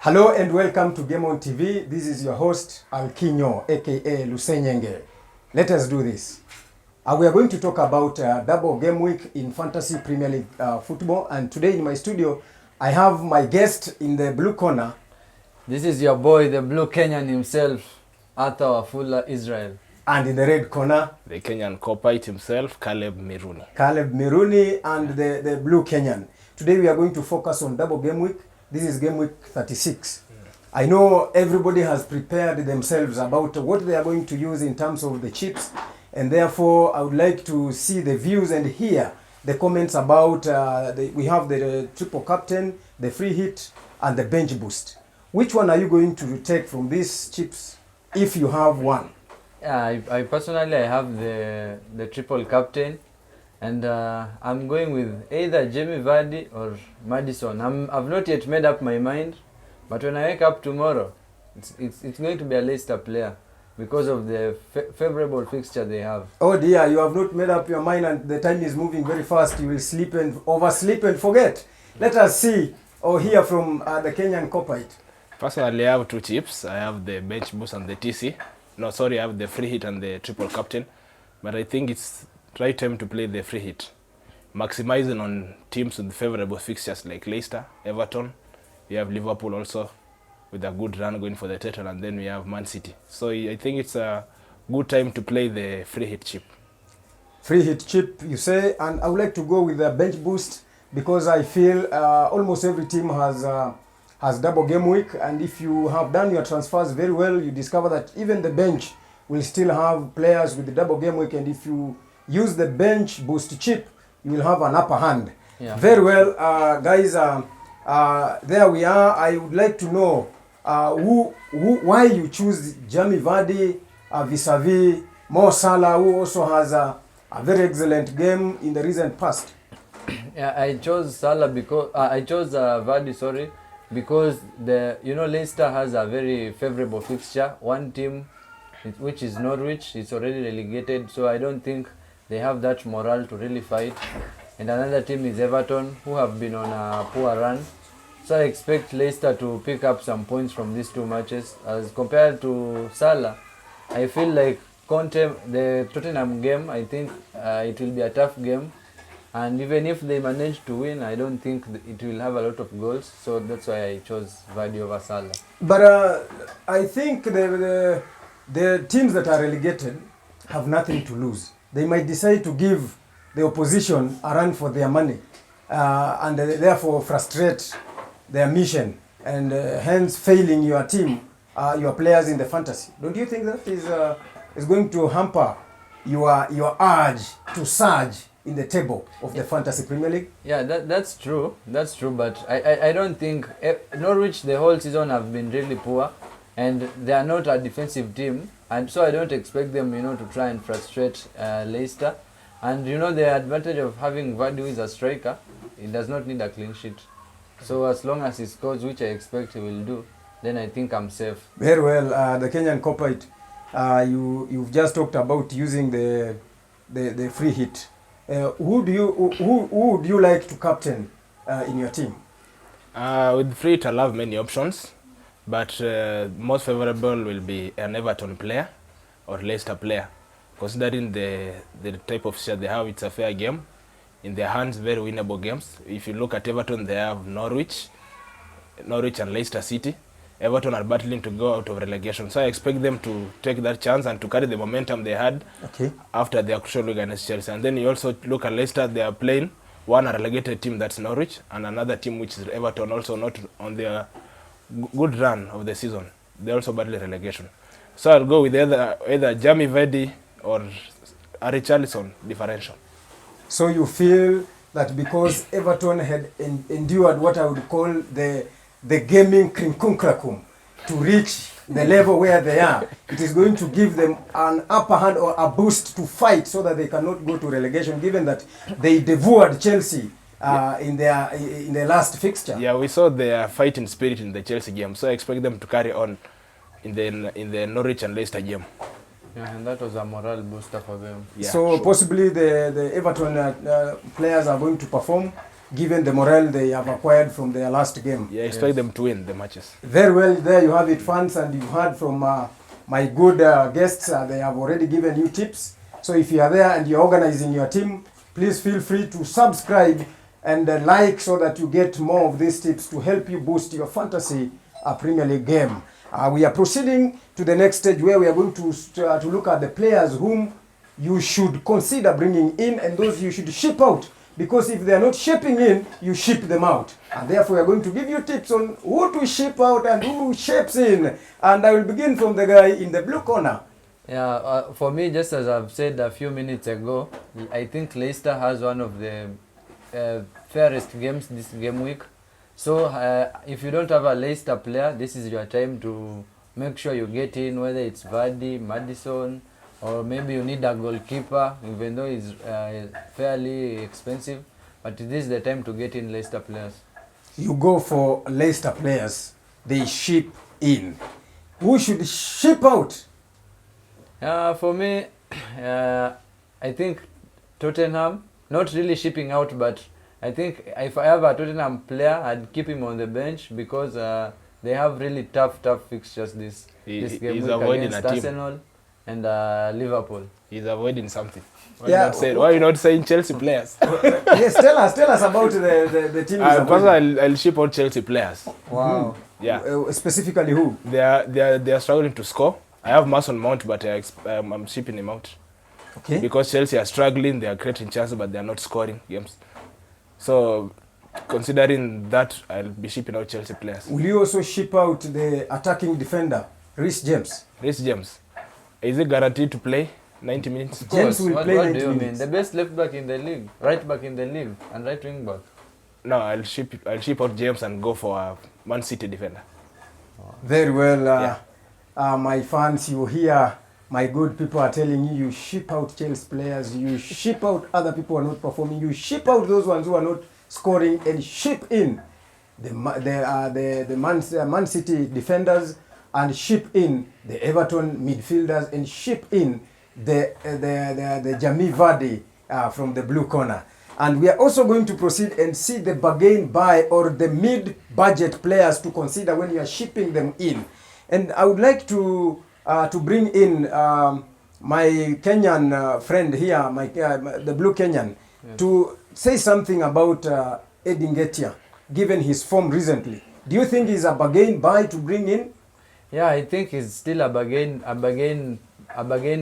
Hello and welcome to Game On TV. This is your host, Alkinyo, aka Lusenyenge. Let us do this. We are going to talk about double game week in Fantasy Premier League football. And today in my studio, I have my guest in the blue corner. This is your boy, the blue Kenyan himself, Hasenhuttl Israel. And in the red corner, the Kenyan coveted himself, Caleb Miruni. Caleb Miruni and the blue Kenyan. Today we are going to focus on double game week. This is game week 36. I know everybody has prepared themselves about what they are going to use in terms of the chips, and therefore I would like to see the views and hear the comments about we have the triple captain, the free hit, and the bench boost. Which one are you going to take from these chips if you have one? Yeah, I personally have the triple captain, and I'm going with either Jamie Vardy or Madison. I've not yet made up my mind, but when I wake up tomorrow, it's going to be a Leicester player because of the favorable fixture they have. Oh dear, you have not made up your mind and the time is moving very fast. You will sleep and oversleep and forget. Let us see or hear from the Kenyan coppite. Personally, I have two chips. I have the bench boost and the TC. No, sorry, I have the free hit and the triple captain. But I think it's right time to play the free hit. Maximizing on teams with favorable fixtures like Leicester, Everton. We have Liverpool also with a good run going for the title, and then we have Man City. So I think it's a good time to play the free hit chip. Free hit chip, you say, and I would like to go with the bench boost because I feel almost every team has double game week, and if you have done your transfers very well, you discover that even the bench will still have players with the double game week, and if you use the bench boost chip, you will have an upper hand. Yeah. Very well, guys. There we are. I would like to know why you choose Jamie Vardy vis-a-vis Mo Salah, who also has a very excellent game in the recent past. Yeah, I chose Salah because I chose Vardy. Because Leicester has a very favorable fixture. One team, which is Norwich, is already relegated, so I don't think they have that morale to really fight. And another team is Everton, who have been on a poor run. So I expect Leicester to pick up some points from these two matches. As compared to Salah, I feel like the Tottenham game, I think it will be a tough game. And even if they manage to win, I don't think it will have a lot of goals. So that's why I chose Vardy over Salah. But I think the teams that are relegated have nothing to lose. They might decide to give the opposition a run for their money and therefore frustrate their mission and hence failing your team, your players in the fantasy. Don't you think that is going to hamper your urge to surge in the table of the Fantasy Premier League? Yeah, that's true. That's true, but I don't think Norwich the whole season have been really poor, and they are not a defensive team, and so I don't expect them, to try and frustrate Leicester. And the advantage of having Vardy as a striker, he does not need a clean sheet. So as long as he scores, which I expect he will do, then I think I'm safe. Very well, the Kenyan coppite. You've just talked about using the free hit. Who would you like to captain in your team? With free hit, I'll have many options, but most favorable will be an Everton player or Leicester player. Considering the type of share they have, it's a fair game. In their hands, very winnable games. If you look at Everton, they have Norwich and Leicester City. Everton are battling to go out of relegation, so I expect them to take that chance and to carry the momentum they had after their crucial league against Chelsea. And then you also look at Leicester, they are playing one relegated team, that's Norwich, and another team which is Everton, also not on their good run of the season. They also battle relegation. So I'll go with either Jamie Vardy or a Richarlison differential. So you feel that because Everton had endured what I would call the gaming krinkunkrakum to reach the level where they are, it is going to give them an upper hand or a boost to fight so that they cannot go to relegation, given that they devoured Chelsea in their last fixture. Yeah, we saw their fighting spirit in the Chelsea game, so I expect them to carry on in the Norwich and Leicester game. Yeah, and that was a morale booster for them. Yeah, so possibly the Everton players are going to perform given the morale they have acquired from their last game. Yeah, expect them to win the matches. Very well, there you have it, fans, and you've heard from my good guests. They have already given you tips. So if you are there and you're organizing your team, please feel free to subscribe and like so that you get more of these tips to help you boost your fantasy Premier League game. We are proceeding to the next stage where we are going to look at the players whom you should consider bringing in and those you should ship out. Because if they are not shipping in, you ship them out. And therefore, we are going to give you tips on who to ship out and who ships in. And I will begin from the guy in the blue corner. Yeah, for me, just as I've said a few minutes ago, I think Leicester has one of the fairest games this game week. So if you don't have a Leicester player, this is your time to make sure you get in, whether it's Vardy, Maddison, or maybe you need a goalkeeper, even though it's fairly expensive. But this is the time to get in Leicester players. You go for Leicester players, they ship in. Who should ship out? For me, I think Tottenham, not really shipping out, but I think if I have a Tottenham player, I'd keep him on the bench because they have really tough fixtures this game week against Arsenal and Liverpool. He's avoiding something. Why Yeah. are you not saying Chelsea players? Yes, tell us about the team. I'll ship out Chelsea players. Wow. Yeah. Specifically who? They are struggling to score. I have Mason Mount, but I'm shipping him out. Okay. Because Chelsea are struggling, they are creating chances, but they are not scoring games. So, considering that, I'll be shipping out Chelsea players. Will you also ship out the attacking defender, Reece James? Reece James, is he guaranteed to play 90 minutes? James will play what 90 do you minutes. mean? The best left back in the league, right back in the league, and right wing back. No, I'll ship out James and go for a Man City defender. Very well. My fans, you hear my good people are telling you, you ship out Chelsea players, you ship out other people who are not performing, you ship out those ones who are not scoring, and ship in the Man City defenders, and ship in the Everton midfielders, and ship in the Jamie Vardy from the blue corner. And we are also going to proceed and see the bargain buy or the mid-budget players to consider when you are shipping them in. And I would like to bring in my Kenyan friend here, the blue Kenyan, to say something about Eddie Nketiah, given his form recently. Do you think he's a bargain buy to bring in? Yeah, I think it's still a bargain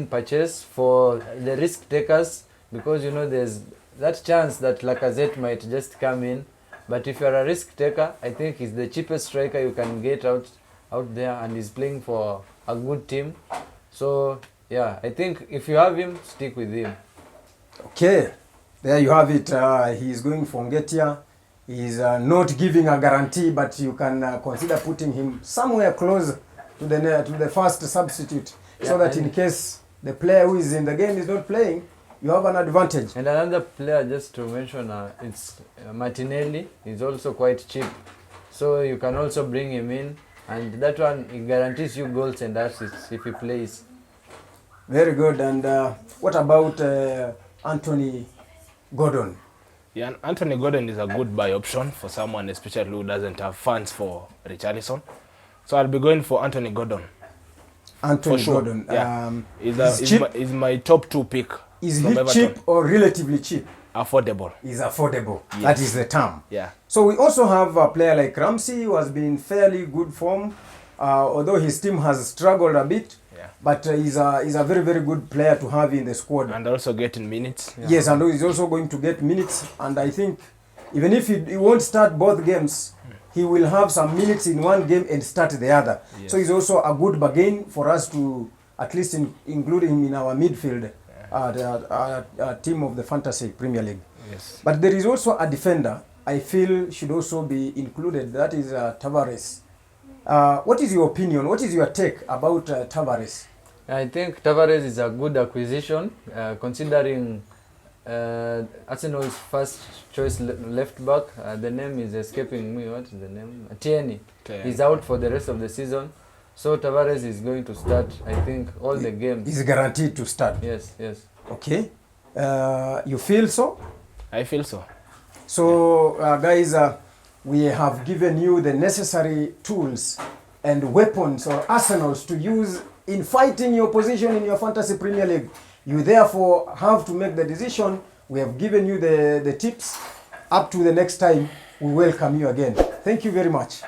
purchase for the risk takers, because you know there's that chance that Lacazette might just come in. But if you're a risk taker, I think he's the cheapest striker you can get out there, and he's playing for a good team. So yeah, I think if you have him, stick with him. Okay, there you have it. He's going for Nketiah. He's not giving a guarantee, but you can consider putting him somewhere close to the first substitute, so that in case the player who is in the game is not playing, you have an advantage. And another player, just to mention, it's Martinelli. He's also quite cheap, so you can also bring him in, and that one, it guarantees you goals and assists if he plays. Very good. And what about Anthony Gordon? Yeah, Anthony Gordon is a good buy option for someone, especially who doesn't have funds for Richarlison. So I'll be going for Anthony Gordon. Anthony for sure. Gordon. Yeah. He's my top 2 pick. Is he cheap or relatively cheap? Affordable. He's affordable. Yes. That is the term. Yeah. So we also have a player like Ramsey, who has been fairly good form, although his team has struggled a bit. Yeah. But he's a very, very good player to have in the squad. And also getting minutes. Yeah. Yes, and he's also going to get minutes. And I think even if he won't start both games, he will have some minutes in one game and start the other. Yes. So he's also a good bargain for us to at least include him in our midfield team of the Fantasy Premier League. Yes. But there is also a defender I feel should also be included. That is Tavares. What is your opinion? What is your take about Tavares? I think Tavares is a good acquisition, considering Arsenal's first choice left back. The name is escaping me. What is the name? Tierney. He's out for the rest of the season. So Tavares is going to start, I think, all the games. He's guaranteed to start. Yes. Okay. You feel so? I feel so. So, guys, we have given you the necessary tools and weapons or arsenals to use in fighting your position in your Fantasy Premier League. You therefore have to make the decision. We have given you the tips. Up to the next time, we welcome you again. Thank you very much.